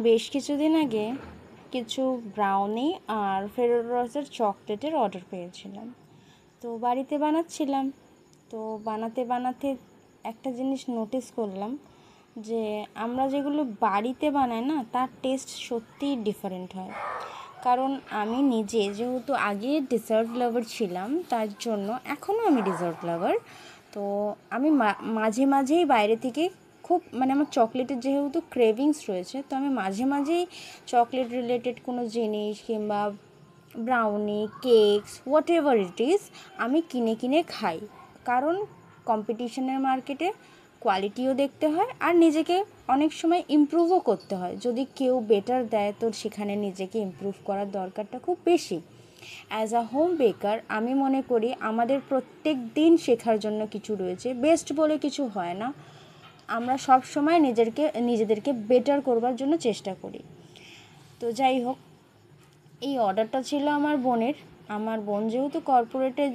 বেশ কিছুদিন আগে কিছু ব্রাউনি আর ফেরোরো রোচার চকলেটের অর্ডার পেয়েছিলাম। তো বাড়িতে বানাচ্ছিলাম, তো বানাতে বানাতে একটা জিনিস নোটিস করলাম যে আমরা যেগুলো বাড়িতে বানাই না, তার টেস্ট সত্যিই ডিফারেন্ট হয়। কারণ আমি নিজে যেহেতু আগে ডেজার্ট লাভার ছিলাম, তার জন্য এখনও আমি ডেজার্ট লাভার। তো আমি মাঝে মাঝেই বাইরে থেকে খুব আমার চকলেটের যেহেতু ক্রেভিংস রয়েছে, তো আমি মাঝে মাঝেই চকলেট রিলেটেড কোনো জিনিস কিংবা brownie, cakes, what ever it is, আমি কিনে কিনে খাই। কারণ কম্পিটিশনের মার্কেটে কোয়ালিটিও দেখতে হয় আর নিজেকে অনেক সময় ইমপ্রুভও করতে হয়। যদি কেউ বেটার দেয় তো সেখানে নিজেকে ইমপ্রুভ করার দরকারটা খুব বেশি। অ্যাজ আ হোম বেকার আমি মনে করি আমাদের প্রত্যেক দিন শেখার জন্য কিছু রয়েছে, বেস্ট বলে কিছু হয় না। আমরা সব সময় নিজেদেরকে বেটার করবার জন্য চেষ্টা করি। তো যাই হোক, এই অর্ডারটা ছিল আমার বোনের। আমার বোন যেহেতু কর্পোরেটে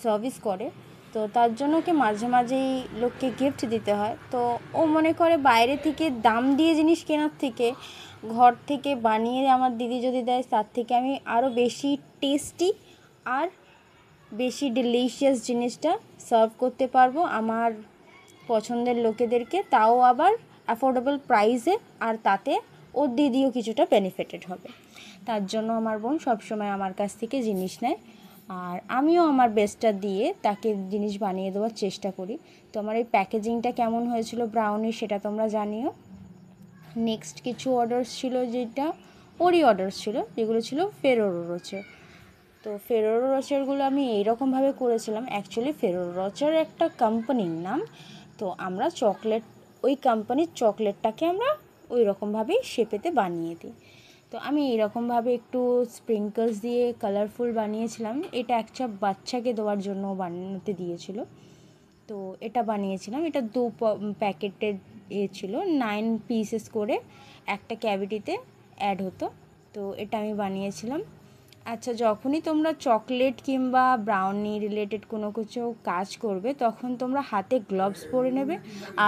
সার্ভিস করে, তো তার জন্য ওকে মাঝে মাঝেই লোককে গিফট দিতে হয়। তো ও মনে করে বাইরে থেকে দাম দিয়ে জিনিস কেনার থেকে ঘর থেকে বানিয়ে আমার দিদি যদি দেয়, তার থেকে আমি আরও বেশি টেস্টি আর বেশি ডিলিশিয়াস জিনিসটা সার্ভ করতে পারবো আমার পছন্দের লোকেদেরকে, তাও আবার অ্যাফোর্ডেবল প্রাইসে, আর তাতে ওর দিদিও কিছুটা বেনিফিটেড হবে। তার জন্য আমার বোন সবসময় আমার কাছ থেকে জিনিস নেয়, আর আমিও আমার বেস্টটা দিয়ে তাকে জিনিস বানিয়ে দেওয়ার চেষ্টা করি। তো আমার এই প্যাকেজিংটা কেমন হয়েছিল ব্রাউনি, সেটা তোমরা জানিও। নেক্সট কিছু অর্ডারস ছিল, ওরই অর্ডারস ছিল, যেগুলো ছিল ফেরোরো রোচের। তো ফেরোরো রোচারগুলো আমি এইরকমভাবে করেছিলাম। অ্যাকচুয়ালি ফেরোরো রোচার একটা কোম্পানির নাম। তো আমরা ওই কোম্পানির চকলেটটাকে আমরা ওই রকমভাবেই শেপেতে বানিয়ে দিই। তো আমি এইরকমভাবে একটু স্প্রিঙ্কলস দিয়ে কালারফুল বানিয়েছিলাম। এটা একটা বাচ্চাকে দেওয়ার জন্য বানাতে দিয়েছিল, তো এটা বানিয়েছিলাম। এটা প্যাকেটের ছিল, 9 পিসেস করে একটা ক্যাভিটিতে অ্যাড হতো। তো এটা আমি বানিয়েছিলাম। আচ্ছা, যখনই তোমরা চকলেট কিংবা ব্রাউনি রিলেটেড কোনো কিছু কাজ করবে, তখন তোমরা হাতে গ্লাভস পরে নেবে।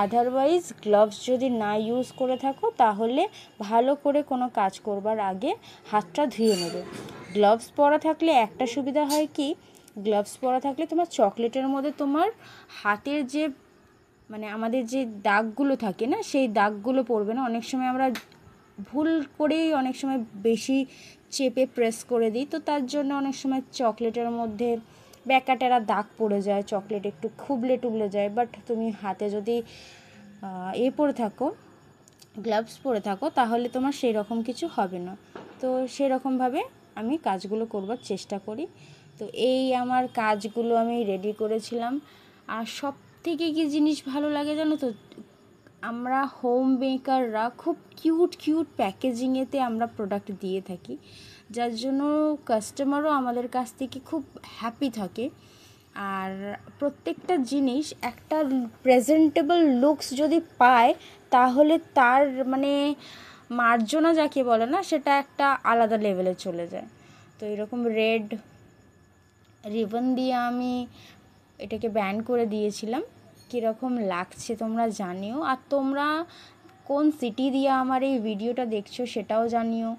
আদারওয়াইজ গ্লাভস যদি না ইউজ করে থাকো, তাহলে ভালো করে কোনো কাজ করবার আগে হাতটা ধুয়ে নেবে। গ্লাভস পরা থাকলে একটা সুবিধা হয় কি, গ্লাভস পরা থাকলে তোমার চকলেটের মধ্যে তোমার হাতের যে আমাদের যে দাগগুলো থাকে না, সেই দাগগুলো পড়বে না। অনেক সময় আমরা ভুল করেই অনেক সময় বেশি চেপে প্রেস করে দিই, তো তার জন্য অনেক সময় চকলেটের মধ্যে ব্যাকাটেরা দাগ পড়ে যায়, চকলেট একটু খুবলে টুবলে যায়। বাট তুমি হাতে যদি পরে থাকো, গ্লাভস পরে থাকো, তাহলে তোমার সেই রকম কিছু হবে না। তো সেরকমভাবে আমি কাজগুলো করবার চেষ্টা করি। তো এই আমার কাজগুলো আমি রেডি করেছিলাম। আর সব থেকে কী জিনিস ভালো লাগে জানো তো, আমরা হোম মেকাররা খুব কিউট কিউট প্যাকেজিংয়েতে আমরা প্রোডাক্ট দিয়ে থাকি, যার জন্য কাস্টমারও আমাদের কাছ থেকে খুব হ্যাপি থাকে। আর প্রত্যেকটা জিনিস একটা প্রেজেন্টেবল লুকস যদি পায়, তাহলে তার মার্জনা যাকে বলে না, সেটা একটা আলাদা লেভেলে চলে যায়। তো এরকম রেড রিবন দিয়ে আমি এটাকে ব্যান্ড করে দিয়েছিলাম। কীরকম লাগছে তোমরা জানিও। আর তোমরা কোন সিটি দিয়ে আমার এই ভিডিওটা দেখছো সেটাও জানিও,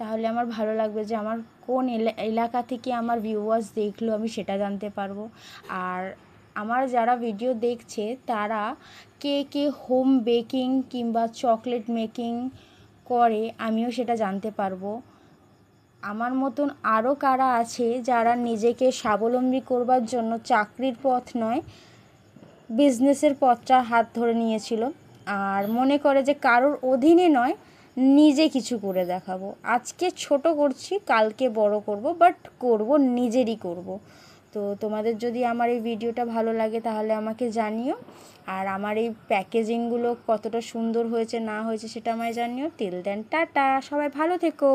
তাহলে আমার ভালো লাগবে যে আমার কোন এলাকা থেকে আমার ভিউয়ার্স দেখলো, আমি সেটা জানতে পারবো। আর আমার যারা ভিডিও দেখছে তারা কে কে হোম বেকিং কিংবা চকলেট মেকিং করে, আমিও সেটা জানতে পারবো। আমার মতন আরও কারা আছে যারা নিজেকে স্বাবলম্বী করবার জন্য চাকরির পথ নয়, বিজনেসের পথটা হাত ধরে নিয়েছিল, আর মনে করে যে কারোর অধীনে নয়, নিজে কিছু করে দেখাবো। আজকে ছোট করছি, কালকে বড় করব, বাট করব, নিজেরই করব। তো তোমাদের যদি আমার এই ভিডিওটা ভালো লাগে তাহলে আমাকে জানিও। আর আমার এই প্যাকেজিংগুলো কতটা সুন্দর হয়েছে না হয়েছে সেটা আমায় জানিও। টিল দেন টাটা, সবাই ভালো থেকো।